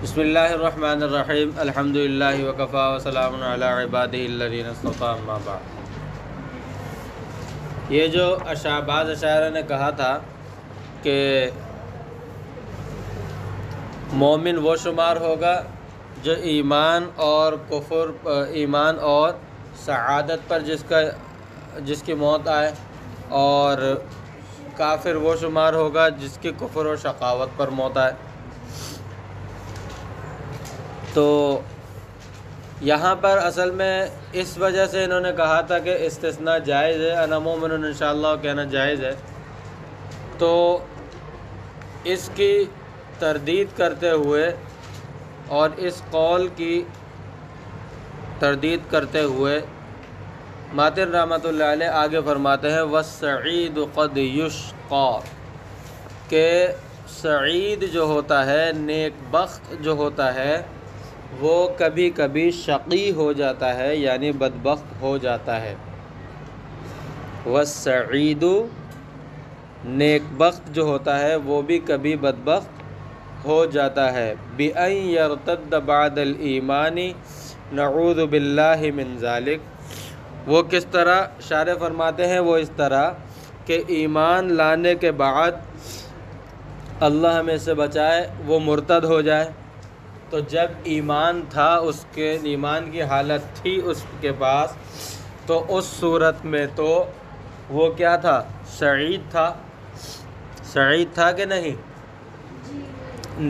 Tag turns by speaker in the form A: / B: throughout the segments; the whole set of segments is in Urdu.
A: بسم اللہ الرحمن الرحیم الحمدللہ وکفا وسلام علی عبادہ الذین اصطفیٰ اما بعد۔ یہ جو بعض اشاعرہ نے کہا تھا کہ مومن وہ شمار ہوگا جو ایمان اور سعادت پر جس کی موت آئے، اور کافر وہ شمار ہوگا جس کی کفر و شقاوت پر موت آئے۔ تو یہاں پر اصل میں اس وجہ سے انہوں نے کہا تھا کہ استثناء جائز ہے، انا مومن انشاءاللہ کہنا جائز ہے، تو اس کی تردید کرتے ہوئے اور اس قول کی تردید کرتے ہوئے ماتن رحمۃ اللہ علیہ آگے فرماتے ہیں وَالسَّعِيدُ قَدْ يُشْقَى، کہ سعید جو ہوتا ہے، نیک بخت جو ہوتا ہے، وہ کبھی کبھی شقی ہو جاتا ہے، یعنی بدبخت ہو جاتا ہے۔ وَالسَّعِيدُ، نیک بخت جو ہوتا ہے وہ بھی کبھی بدبخت ہو جاتا ہے۔ بِأَن يَرْتَدَّ بَعْدَ الْإِيمَانِ نَعُوذُ بِاللَّهِ مِنْ ذَلِكَ، وہ کس طرح شارح فرماتے ہیں، وہ اس طرح کہ ایمان لانے کے بعد اللہ ہمیں سے بچائے وہ مرتد ہو جائے۔ تو جب ایمان تھا، اس کے ایمان کی حالت تھی اس کے پاس، تو اس صورت میں تو وہ کیا تھا؟ سعید تھا کہ نہیں؟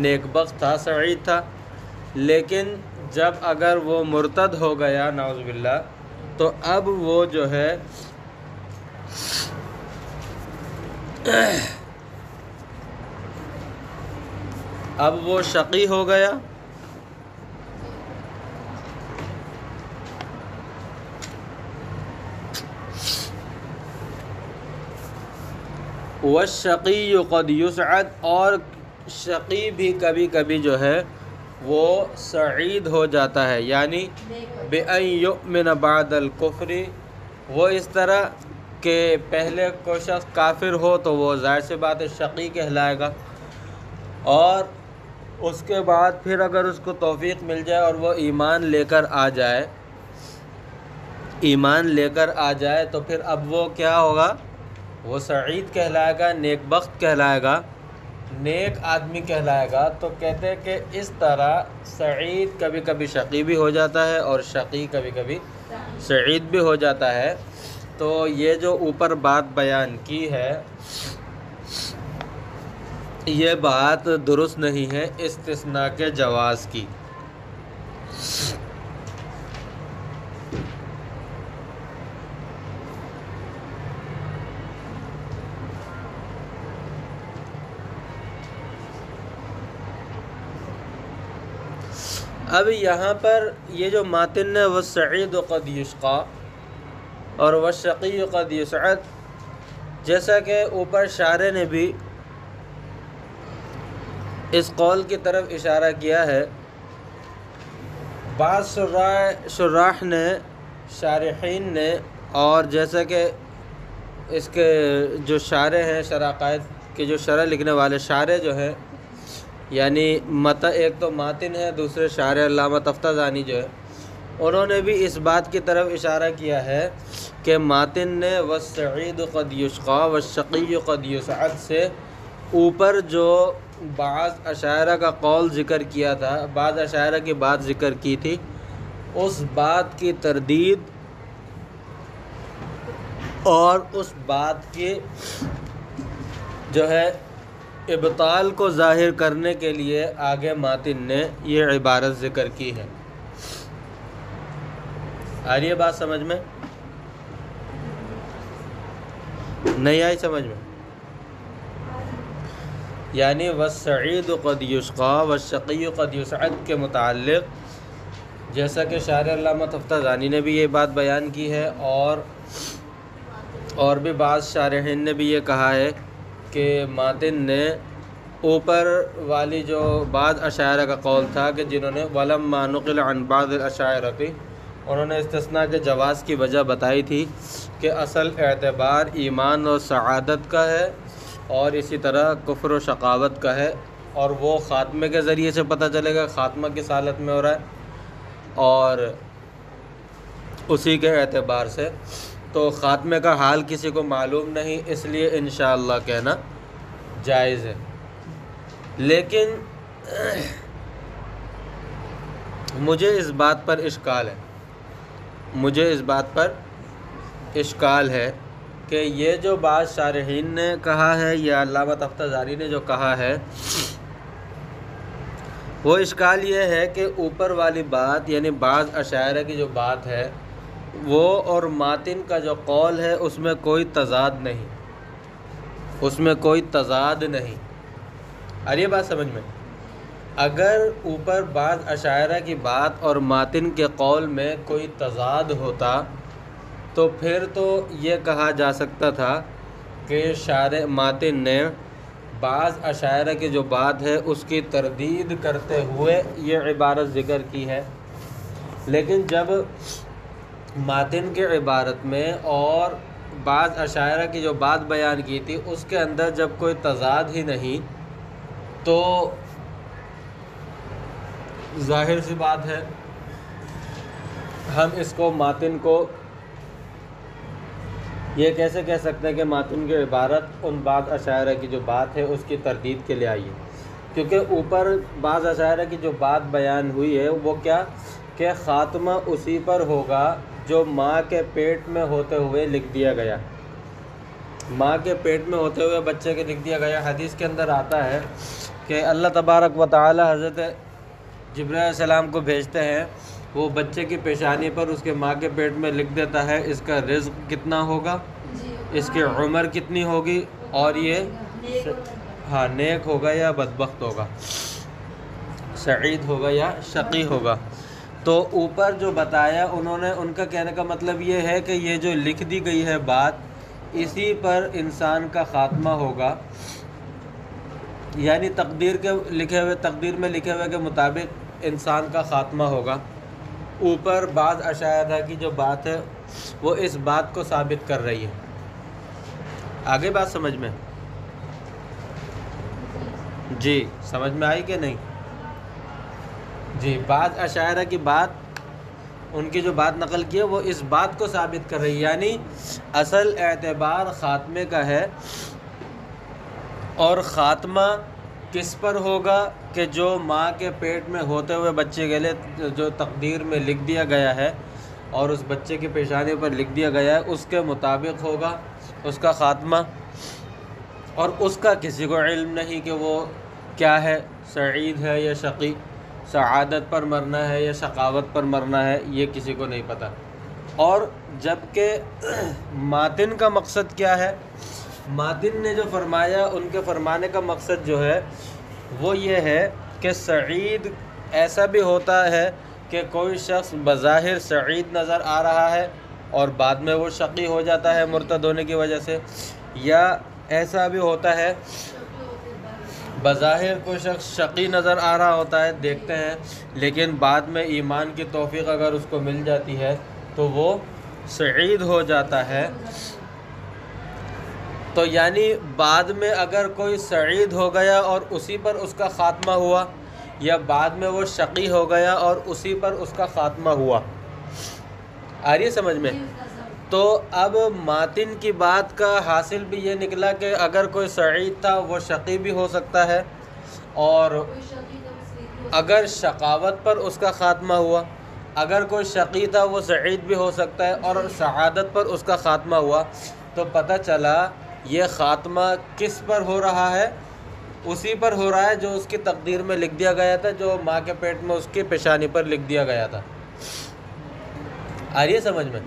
A: نیک بخت تھا، سعید تھا۔ لیکن جب اگر وہ مرتد ہو گیا نعوذ باللہ، تو اب وہ جو ہے اب وہ شقی ہو گیا، وَالشَّقِيُّ قَدْ يُسْعَدُ، اور شقی بھی کبھی کبھی جو ہے وہ سعید ہو جاتا ہے، یعنی بِأَن يُؤْمِنَ بَعْدَ الْكُفْرِ، وہ اس طرح کہ پہلے کوئی شخص کافر ہو تو وہ ظاہر سی بات ہے شقی کہلائے گا، اور اس کے بعد پھر اگر اس کو توفیق مل جائے اور وہ ایمان لے کر آ جائے تو پھر اب وہ کیا ہوگا؟ وہ سعید کہلائے گا، نیک بخت کہلائے گا، نیک آدمی کہلائے گا۔ تو کہتے ہیں کہ اس طرح سعید کبھی کبھی شقی بھی ہو جاتا ہے اور شقی کبھی کبھی سعید بھی ہو جاتا ہے۔ تو یہ جو اوپر بات بیان کی ہے، یہ بات درست نہیں ہے استثناء کے جواز کی۔ اب یہاں پر یہ جو ماتن ہے وَالسَّعِيدُ قَدْ يُشْقَى اور وَالشَّقِيُّ قَدْ يُسْعَدُ، جیسا کہ اوپر شارح نے بھی اس قول کی طرف اشارہ کیا ہے، بعض شراح نے، شارحین نے، اور جیسا کہ اس کے جو شارح ہیں، شرائع کے جو شرح لکھنے والے شارح جو ہیں، یعنی ایک تو ماتن ہے، دوسرے شارح علامہ تفتازانی جو ہے، انہوں نے بھی اس بات کی طرف اشارہ کیا ہے کہ ماتن نے وَالسَّعِيدُ قَدْ يُشْقَى وَالشَّقِيُّ قَدْ يُسْعَدُ سے اوپر جو بعض اشاعرہ کا قول ذکر کیا تھا، بعض اشاعرہ کی بات ذکر کی تھی، اس بات کی تردید اور اس بات کی جو ہے ابطال کو ظاہر کرنے کے لیے آگے ماتن نے یہ عبارت ذکر کی ہے۔ آ رہی ہے بات سمجھ میں؟ نہیں آئی سمجھ میں؟ یعنی وَالسَّعِيدُ قَدْ يُشْقَى وَالشَّقِيُّ قَدْ يُسْعَدُ کے متعلق جیسا کہ شارح علامہ تفتازانی نے بھی یہ بات بیان کی ہے، اور بھی بعض شارحین نے بھی یہ کہا ہے کہ ماتن نے اوپر والی جو بعض اشاعرہ کا قول تھا کہ جنہوں نے وَلَمَّا نُقِلَ عَنْ بَعْضِ الْأَشَاعِرَةِ، انہوں نے استثناء کے جواز کی وجہ بتائی تھی کہ اصل اعتبار ایمان اور سعادت کا ہے، اور اسی طرح کفر و شقاوت کا ہے، اور وہ خاتمے کے ذریعے سے پتہ چلے گا خاتمہ کس حالت میں ہو رہا ہے، اور اسی کے اعتبار سے تو خاتمے کا حال کسی کو معلوم نہیں، اس لیے انشاءاللہ کہنا جائز ہے۔ لیکن مجھے اس بات پر اشکال ہے کہ یہ جو بعض شارحین نے کہا ہے یا علامہ تفتزانی نے جو کہا ہے، وہ اشکال یہ ہے کہ اوپر والی بات یعنی بعض اشاعرہ کی جو بات ہے وہ اور ماتن کا جو قول ہے اس میں کوئی تضاد نہیں، اور یہ بات سمجھ میں، اگر اوپر بعض اشاعرہ کی بات اور ماتن کے قول میں کوئی تضاد ہوتا تو پھر تو یہ کہا جا سکتا تھا کہ شارح ماتن نے بعض اشاعرہ کی جو بات ہے اس کی تردید کرتے ہوئے یہ عبارت ذکر کی ہے، لیکن جب ماتن کے عبارت میں اور بعض اشاعرہ کی جو بات بیان کی تھی اس کے اندر جب کوئی تضاد ہی نہیں تو ظاہر سی بات ہے ہم اس کو ماتن کو یہ کیسے کہہ سکتے ہیں کہ ماتن کی عبارت ان بعض اشاعرہ کی جو بات ہے اس کی تردید کے لیے آئی ہے، کیونکہ اوپر بعض اشاعرہ کی جو بات بیان ہوئی ہے وہ کیا کہ خاتمہ اسی پر ہوگا جو ماں کے پیٹ میں ہوتے ہوئے لکھ دیا گیا، ماں کے پیٹ میں ہوتے ہوئے بچے کے لکھ دیا گیا۔ حدیث کے اندر آتا ہے کہ اللہ تبارک و تعالی حضرت جبرائیل علیہ السلام کو بھیجتے ہیں، وہ بچے کی پیشانی پر اس کے ماں کے پیٹ میں لکھ دیتا ہے اس کا رزق کتنا ہوگا، اس کی عمر کتنی ہوگی، اور یہ نیک ہوگا یا بدبخت ہوگا، سعید ہوگا یا شقی ہوگا۔ تو اوپر جو بتایا انہوں نے، ان کا کہنے کا مطلب یہ ہے کہ یہ جو لکھ دی گئی ہے بات اسی پر انسان کا خاتمہ ہوگا، یعنی تقدیر میں لکھے ہوئے کے مطابق انسان کا خاتمہ ہوگا۔ اوپر بعض اشاعرہ کی جو بات ہے وہ اس بات کو ثابت کر رہی ہے۔ آگے بات سمجھ میں جی سمجھ میں آئی کہ نہیں؟ جی بعض اشاعرہ کی بات، ان کی جو بات نقل کی ہے وہ اس بات کو ثابت کر رہی ہے، یعنی اصل اعتبار خاتمے کا ہے، اور خاتمہ کس پر ہوگا کہ جو ماں کے پیٹ میں ہوتے ہوئے بچے کے لیے جو تقدیر میں لکھ دیا گیا ہے اور اس بچے کی پیشانی پر لکھ دیا گیا ہے اس کے مطابق ہوگا اس کا خاتمہ، اور اس کا کسی کو علم نہیں کہ وہ کیا ہے، سعید ہے یا شقی، سعادت پر مرنا ہے یا شقاوت پر مرنا ہے، یہ کسی کو نہیں پتہ۔ اور جبکہ ماتن کا مقصد کیا ہے، ماتن نے جو فرمایا ان کے فرمانے کا مقصد جو ہے وہ یہ ہے کہ سعید ایسا بھی ہوتا ہے کہ کوئی شخص بظاہر سعید نظر آ رہا ہے اور بعد میں وہ شقی ہو جاتا ہے مرتد ہونے کی وجہ سے، یا ایسا بھی ہوتا ہے بظاہر کوئی شخص شقی نظر آ رہا ہوتا ہے دیکھتے ہیں، لیکن بعد میں ایمان کی توفیق اگر اس کو مل جاتی ہے تو وہ سعید ہو جاتا ہے۔ تو یعنی بعد میں اگر کوئی سعید ہو گیا اور اسی پر اس کا خاتمہ ہوا، یا بعد میں وہ شقی ہو گیا اور اسی پر اس کا خاتمہ ہوا، آ رہی ہے سمجھ میں؟ تو اب ماتن کی بات کا حاصل بھی یہ نکلا کہ اگر کوئی سعید تھا وہ شقی بھی ہو سکتا ہے، اور اگر شقاوت پر اس کا خاتمہ ہوا، اگر کوئی شقی تھا وہ سعید بھی ہو سکتا ہے، اور سعادت پر اس کا خاتمہ ہوا، تو پتہ چلا یہ خاتمہ کس پر ہو رہا ہے، اسی پر ہو رہا ہے جو اس کی تقدیر میں لکھ دیا گیا تھا، جو ماں کے پیٹ میں اس کی پیشانی پر لکھ دیا گیا تھا۔ آ رہی ہے سمجھ میں؟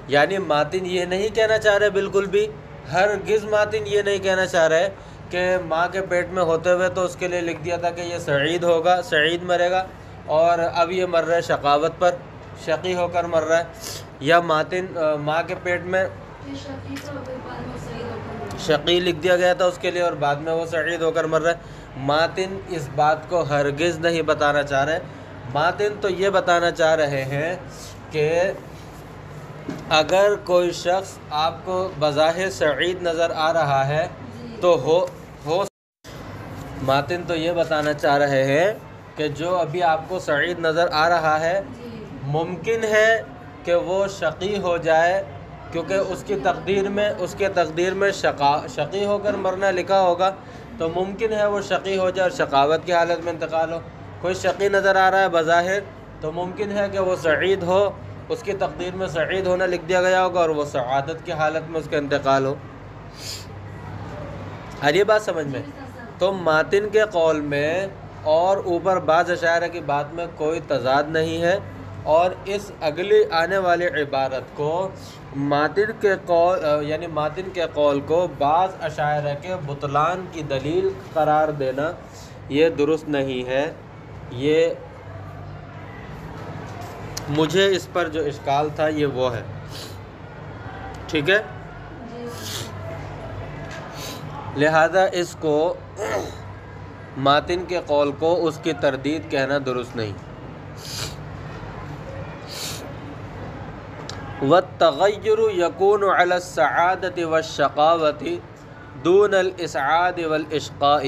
A: یعنی ماتن یہ نہیں کہنا چاہ رہے بالکل بھی، ہرگز ماتن یہ نہیں کہنا چاہ رہے کہ ماں کے پیٹ میں ہوتے ہوئے تو اس کے لیے لکھ دیا تھا کہ یہ سعید ہوگا، سعید مرے گا، اور اب یہ مر رہا ہے شقاوت پر، شقی ہو کر مر رہا ہے، یا ماتن ماں کے پیٹ میں شقی لکھ دیا گیا تھا اس کے لیے اور بعد میں وہ سعید ہو کر مر رہا ہے۔ ماتن اس بات کو ہرگز نہیں بتانا چاہ رہے، ماتن تو یہ بتانا چاہ رہے ہیں کہ اگر کوئی شخص آپ کو بظاہر سعید نظر آ رہا ہے تو ہو ماتن تو یہ بتانا چاہ رہے ہیں کہ جو ابھی آپ کو سعید نظر آ رہا ہے ممکن ہے کہ وہ شقی ہو جائے، کیونکہ اس کے تقدیر میں شقی ہو کر مرنا لکھا ہوگا، تو ممکن ہے وہ شقی ہو جائے اور شقاوت کی حالت میں انتقال ہو۔ کوئی شقی نظر آ رہا ہے بظاہر، تو ممکن ہے کہ وہ سعید ہو، اس کی تقدیر میں سعید ہونا لکھ دیا گیا ہوگا اور وہ سعادت کی حالت میں اس کا انتقال ہو۔ ہر یہ بات سمجھ میں؟ تو ماتن کے قول میں اور اوپر بعض اشاعرہ کی بات میں کوئی تضاد نہیں ہے، اور اس اگلی آنے والی عبارت کو ماتن کے قول کو بعض اشاعرہ کے بطلان کی دلیل قرار دینا یہ درست نہیں ہے۔ یہ مجھے اس پر جو اشکال تھا یہ وہ ہے، ٹھیک ہے؟ لہذا اس کو ماتن کے قول کو اس کی تردید کہنا درست نہیں۔ والتغیر یکون علی السعادۃ والشقاوۃ دون الاسعاد والاشقاء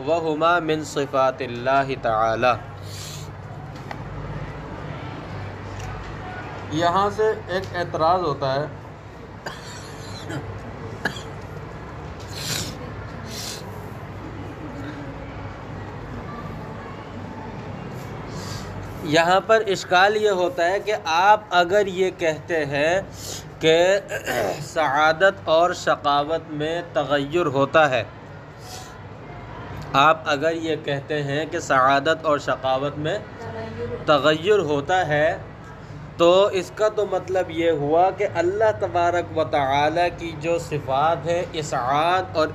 A: وہما من صفات اللہ تعالی۔ یہاں سے ایک اعتراض ہوتا ہے، یہاں پر اشکال یہ ہوتا ہے کہ آپ اگر یہ کہتے ہیں کہ سعادت اور شقاوت میں تغیر ہوتا ہے، آپ اگر یہ کہتے ہیں کہ سعادت اور شقاوت میں تغیر ہوتا ہے، تو اس کا تو مطلب یہ ہوا کہ اللہ تبارک و تعالی کی جو صفات ہیں اسعاد اور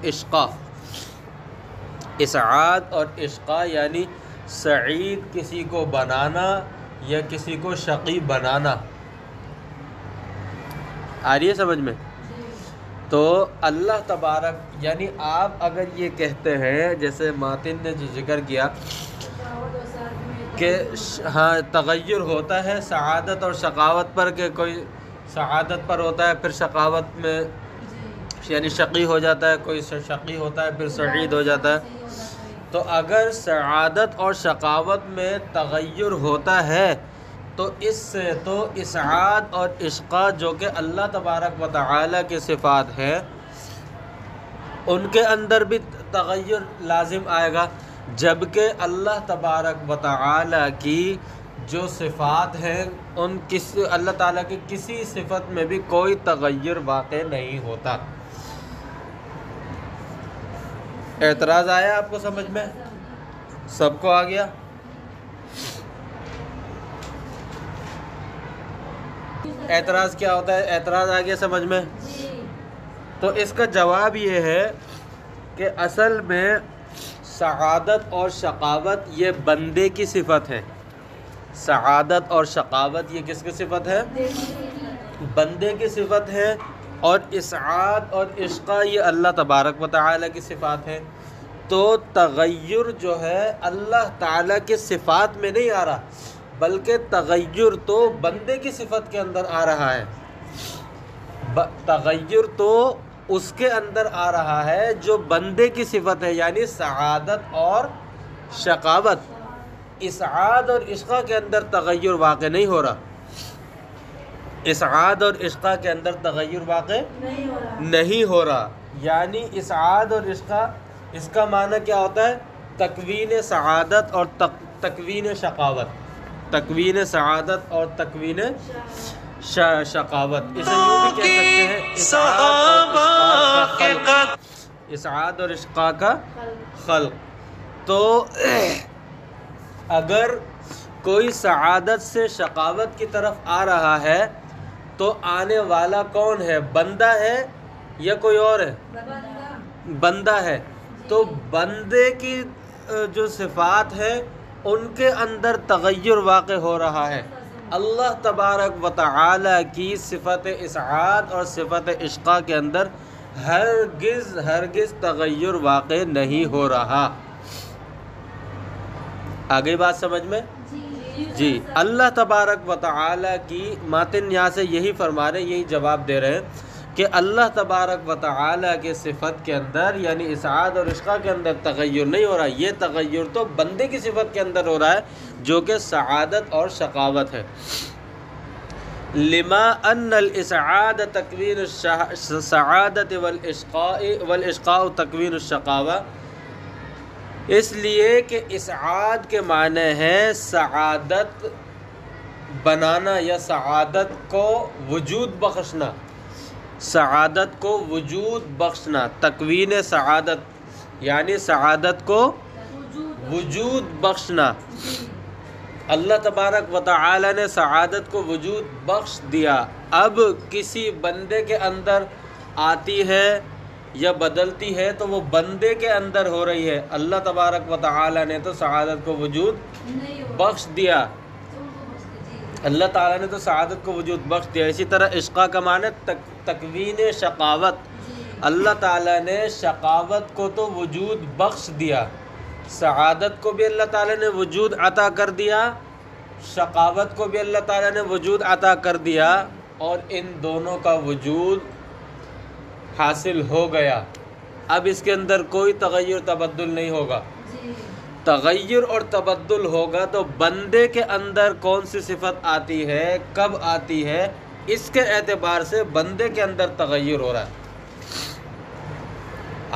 A: اشقا یعنی سعید کسی کو بنانا یا کسی کو شقی بنانا، آ رہی ہے سمجھ میں؟ تو اللہ تبارک یعنی آپ اگر یہ کہتے ہیں جیسے ماتن نے جو ذکر کیا کہ ہاں تغیر ہوتا ہے سعادت اور شقاوت پر، کہ کوئی سعادت پر ہوتا ہے پھر شقاوت میں یعنی شقی ہو جاتا ہے، کوئی شقی ہوتا ہے پھر سعید ہو جاتا ہے، تو اگر سعادت اور شقاوت میں تغیر ہوتا ہے تو اس سے تو اسعاد اور اشقا جو کہ اللہ تبارک و تعالی کی صفات ہیں ان کے اندر بھی تغیر لازم آئے گا، جبکہ اللہ تبارک و تعالی کی جو صفات ہیں اللہ تعالیٰ کی کسی صفت میں بھی کوئی تغیر واقع نہیں ہوتا۔ اعتراض آیا آپ کو سمجھ میں؟ سب کو آ گیا؟ اعتراض کیا ہوتا ہے؟ اعتراض آ گیا سمجھ میں؟ تو اس کا جواب یہ ہے کہ اصل میں سعادت اور شقاوت یہ بندے کی صفت ہے۔ سعادت اور شقاوت یہ کس کی صفت ہے؟ بندے کی صفت ہے، اور اسعاد اور اشقا یہ اللہ تبارک و تعالی کی صفات ہیں۔ تو تغیر جو ہے اللہ تعالی کے صفات میں نہیں آ رہا، بلکہ تغیر تو بندے کی صفت کے اندر آ رہا ہے۔ تغیر تو اس کے اندر آ رہا ہے جو بندے کی صفت ہے، یعنی سعادت اور شقاوت۔ اسعاد اور اشقا کے اندر تغیر واقع نہیں ہو رہا، اسعاد اور اشقا کے اندر تغیر واقع نہیں ہو رہا، یعنی اسعاد اور اشقا، اس کا معنی کیا ہوتا ہے؟ تکوین سعادت اور تکوین شقاوت، تکوین سعادت اور تکوین شقاوت، اسے یوں بھی کہہ سکتے ہیں اسعاد اور اشقا کا خلق۔ تو اگر کوئی سعادت سے شقاوت کی طرف آ رہا ہے تو آنے والا کون ہے؟ بندہ ہے یا کوئی اور ہے؟ بندہ ہے۔ تو بندے کی جو صفات ہیں ان کے اندر تغیر واقع ہو رہا ہے۔ اللہ تبارک و تعالی کی صفت اسعاد اور صفت اشقا کے اندر ہرگز تغیر واقع نہیں ہو رہا۔ آگے بات سمجھ میں؟ جی، اللہ تبارک و تعالی کی ماتن یہاں سے یہی فرما رہے ہیں، یہی جواب دے رہے ہیں کہ اللہ تبارک و تعالیٰ کے صفت کے اندر یعنی اسعاد اور اشقاء کے اندر تغیر نہیں ہو رہا، یہ تغیر تو بندے کی صفت کے اندر ہو رہا ہے جو کہ سعادت اور شقاوت ہے۔ لما ان الاسعاد تکوین السعادت والاشقاء تکوین الشقاوہ، اس لیے کہ اسعاد کے معنی ہے سعادت بنانا یا سعادت کو وجود بخشنا، سعادت کو وجود بخشنا، تکوین سعادت یعنی سعادت کو وجود بخشنا۔ اللہ تبارک و تعالی نے سعادت کو وجود بخش دیا، اب کسی بندے کے اندر آتی ہے یا بدلتی ہے تو وہ بندے کے اندر ہو رہی ہے، اللہ تبارک و تعالی نے تو سعادت کو وجود بخش دیا، اللہ تعالیٰ نے تو سعادت کو وجود بخش دیا۔ اسی طرح اشقاء کا معنی تکوین شقاوت، اللہ تعالیٰ نے شقاوت کو تو وجود بخش دیا، سعادت کو بھی اللہ تعالیٰ نے وجود عطا کر دیا، شقاوت کو بھی اللہ تعالیٰ نے وجود عطا کر دیا، اور ان دونوں کا وجود حاصل ہو گیا۔ اب اس کے اندر کوئی تغیر تبدل نہیں ہوگا، تغیر اور تبدل ہوگا تو بندے کے اندر کون سی صفت آتی ہے، کب آتی ہے، اس کے اعتبار سے بندے کے اندر تغیر ہو رہا ہے۔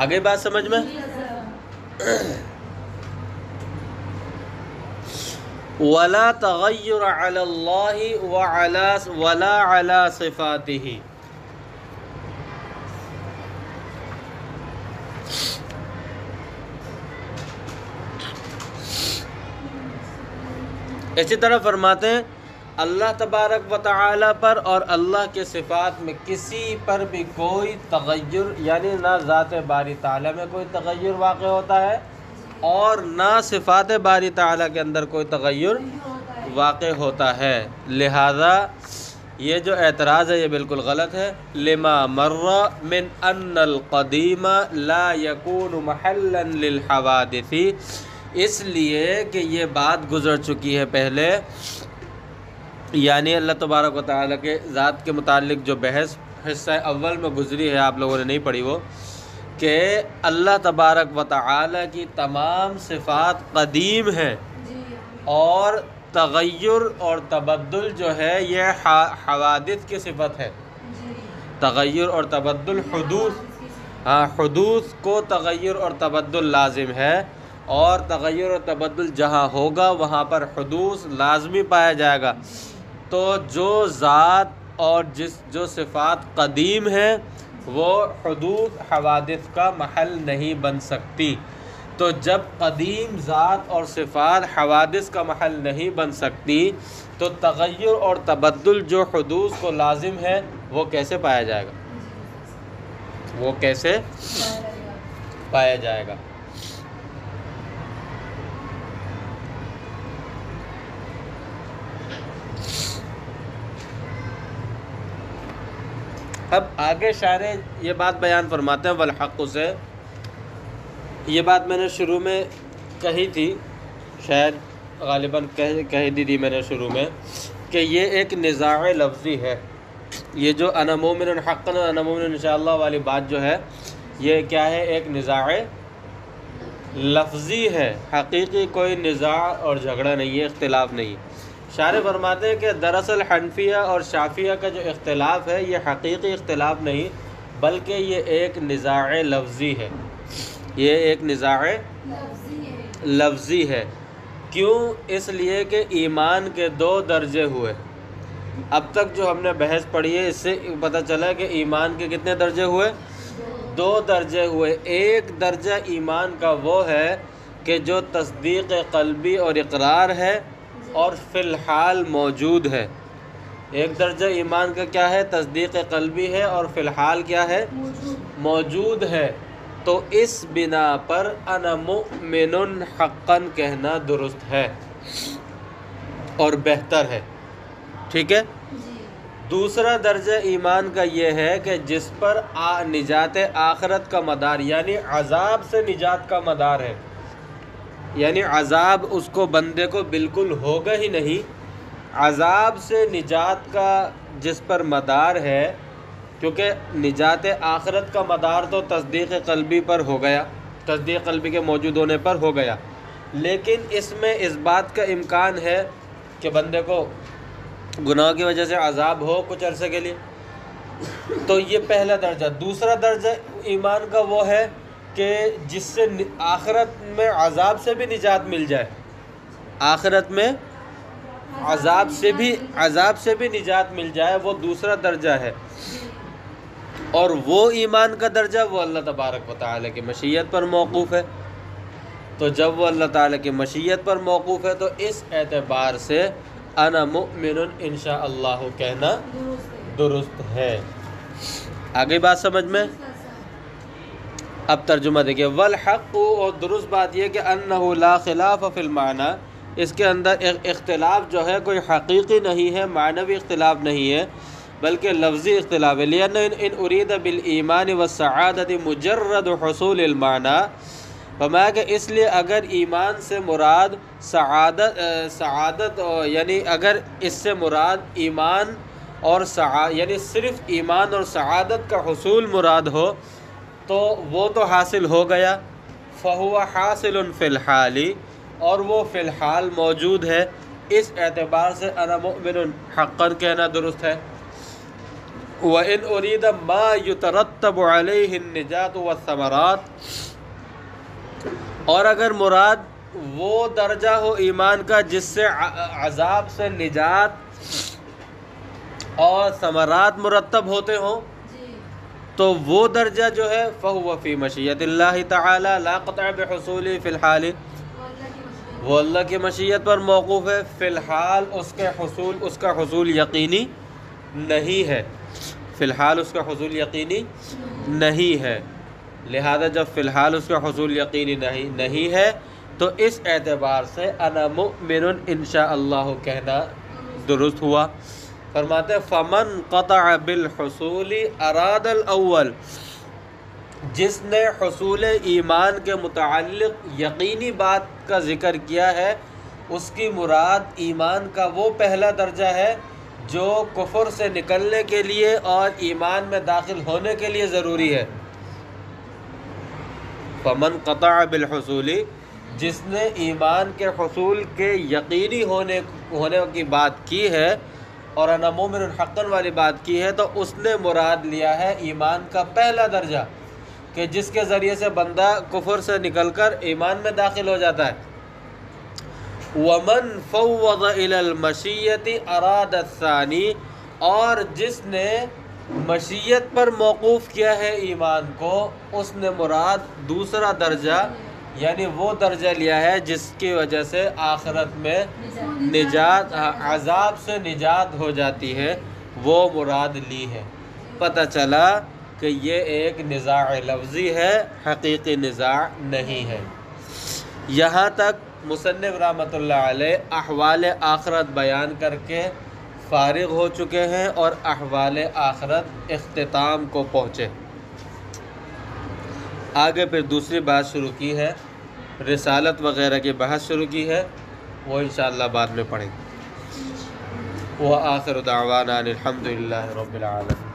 A: آگے بات سمجھ میں؟ ولا تغیر علی اللہ ولا علی صفاتہ، اسی طرح فرماتے ہیں اللہ تبارک و تعالی پر اور اللہ کے صفات میں کسی پر بھی کوئی تغیر یعنی نہ ذات باری تعالی میں کوئی تغیر واقع ہوتا ہے اور نہ صفات باری تعالی کے اندر کوئی تغیر واقع ہوتا ہے۔ لہذا یہ جو اعتراض ہے یہ بالکل غلط ہے۔ لما مر من ان القدیم لا یکون محلا للحوادث، اس لیے کہ یہ بات گزر چکی ہے پہلے، یعنی اللہ تبارک و تعالیٰ کے ذات کے متعلق جو بحث حصہ اول میں گزری ہے، آپ لوگوں نے نہیں پڑھی وہ، کہ اللہ تبارک و تعالیٰ کی تمام صفات قدیم ہیں اور تغیر اور تبدل جو ہے یہ حوادث کی صفت ہے۔ تغیر اور تبدل حدوث کو تغیر اور تبدل لازم ہے، اور تغیر و تبدل جہاں ہوگا وہاں پر حدوث لازمی پایا جائے گا۔ تو جو ذات اور جو صفات قدیم ہیں وہ حدوث حوادث کا محل نہیں بن سکتی۔ تو جب قدیم ذات اور صفات حوادث کا محل نہیں بن سکتی تو تغیر اور تبدل جو حدوث کو لازم ہے وہ کیسے پایا جائے گا، وہ کیسے پایا جائے گا۔ اب آگے شاعر یہ بات بیان فرماتے ہیں والحق سے، یہ بات میں نے شروع میں کہی تھی، شاید غالباً کہہ دی تھی میں نے شروع میں، کہ یہ ایک نزاع لفظی ہے۔ یہ جو انا مومن حقا انا مومن انشاءاللہ والی بات جو ہے یہ کیا ہے، ایک نزاع لفظی ہے، حقیقی کوئی نزاع اور جھگڑا نہیں ہے، اختلاف نہیں۔ شارح فرماتے ہیں کہ دراصل حنفیہ اور شافعیہ کا جو اختلاف ہے یہ حقیقی اختلاف نہیں بلکہ یہ ایک نزاع لفظی ہے، یہ ایک نزاع لفظی ہے۔ کیوں؟ اس لیے کہ ایمان کے دو درجے ہوئے۔ اب تک جو ہم نے بحث پڑھی ہے اس سے پتہ چلا کہ ایمان کے کتنے درجے ہوئے؟ دو درجے ہوئے۔ ایک درجہ ایمان کا وہ ہے کہ جو تصدیق قلبی اور اقرار ہے اور فی الحال موجود ہے۔ ایک درجہ ایمان کا کیا ہے؟ تصدیق قلبی ہے اور فی الحال کیا ہے؟ موجود ہے۔ تو اس بنا پر انا مؤمن حقا کہنا درست ہے اور بہتر ہے، ٹھیک ہے۔ دوسرا درجہ ایمان کا یہ ہے کہ جس پر نجات آخرت کا مدار یعنی عذاب سے نجات کا مدار ہے، یعنی عذاب اس کو بندے کو بالکل ہوگا ہی نہیں، عذاب سے نجات کا جس پر مدار ہے کیونکہ نجات آخرت کا مدار تو تصدیق قلبی پر ہو گیا، تصدیق قلبی کے موجود ہونے پر ہو گیا، لیکن اس میں اس بات کا امکان ہے کہ بندے کو گناہ کی وجہ سے عذاب ہو کچھ عرصے کے لیے، تو یہ پہلا درجہ۔ دوسرا درجہ ایمان کا وہ ہے کہ جس سے آخرت میں عذاب سے بھی نجات مل جائے، آخرت میں عذاب سے بھی نجات مل جائے، وہ دوسرا درجہ ہے۔ اور وہ ایمان کا درجہ وہ اللہ تبارک و تعالیٰ کی مشیت پر موقوف ہے۔ تو جب وہ اللہ تعالیٰ کی مشیت پر موقوف ہے تو اس اعتبار سے انا مؤمن انشاءاللہ کہنا درست ہے۔ آگے بات سمجھ میں؟ اب ترجمہ دیکھیں، والحق، اور درست بات یہ کہ انہ لا خلاف فی المعنی، اس کے اندر اختلاف جو ہے کوئی حقیقی نہیں ہے، معنوی اختلاف نہیں ہے، بلکہ لفظی اختلاف ہے۔ لأن ان ارید بالایمان والسعادت مجرد حصول المعنی، فرمایا کہ اس لیے اگر ایمان سے مراد سعادت یعنی اگر اس سے مراد ایمان اور یعنی صرف ایمان اور سعادت کا حصول مراد ہو تو وہ تو حاصل ہو گیا، فَهُوَ حاصل فی الحال، اور وہ فی الحال موجود ہے۔ اس اعتبار سے انا مؤمن حقا کہنا درست ہے۔ وَإِنْ أُرِيدَ مَا يُتَرَتَّبُ عَلَيْهِ النِّجَاةُ وَالثَّمَرَاتُ، اور اگر مراد وہ درجہ ہو ایمان کا جس سے عذاب سے نجات اور ثمرات مرتب ہوتے ہوں، تو وہ درجہ جو ہے فَهُوَ فِي مَشِيَّةِ اللَّهِ تَعَالَى لَا قَطْعَ بِحُصُولِهِ فِي الْحَالِ، وہ اللہ کی مشیت پر موقوف ہے، فی الحال اس کا حصول یقینی نہیں ہے، فی الحال اس کا حصول یقینی نہیں ہے۔ لہذا جب فی الحال اس کا حصول یقینی نہیں ہے تو اس اعتبار سے انا مؤمن انشاءاللہ کہنا درست ہوا۔ فرماتے فمن قطع بالحصول اراد الاول، جس نے حصول ایمان کے متعلق یقینی بات کا ذکر کیا ہے، اس کی مراد ایمان کا وہ پہلا درجہ ہے جو کفر سے نکلنے کے لیے اور ایمان میں داخل ہونے کے لیے ضروری ہے۔ فمن قطع بالحصول، جس نے ایمان کے حصول کے یقینی ہونے کی بات کی ہے اور انا مومن حقا والی بات کی ہے، تو اس نے مراد لیا ہے ایمان کا پہلا درجہ کہ جس کے ذریعے سے بندہ کفر سے نکل کر ایمان میں داخل ہو جاتا ہے۔ ومن فوض الى المشیۃ اراد الثانی، اور جس نے مشیت پر موقوف کیا ہے ایمان کو، اس نے مراد دوسرا درجہ یعنی وہ درجہ لیا ہے جس کی وجہ سے آخرت میں نجات، عذاب سے نجات ہو جاتی ہے، وہ مراد لی ہے۔ پتہ چلا کہ یہ ایک نزاع لفظی ہے، حقیقی نزاع نہیں ہے۔ یہاں تک مصنف رحمۃ اللہ علیہ احوال آخرت بیان کر کے فارغ ہو چکے ہیں اور احوال آخرت اختتام کو پہنچے۔ آگے پھر دوسری بات شروع کی ہے، رسالت وغیرہ کی بحث شروع کی ہے، وہ انشاءاللہ بعد میں پڑھیں گے۔ وآخر دعوانا الحمد للہ رب العالمین۔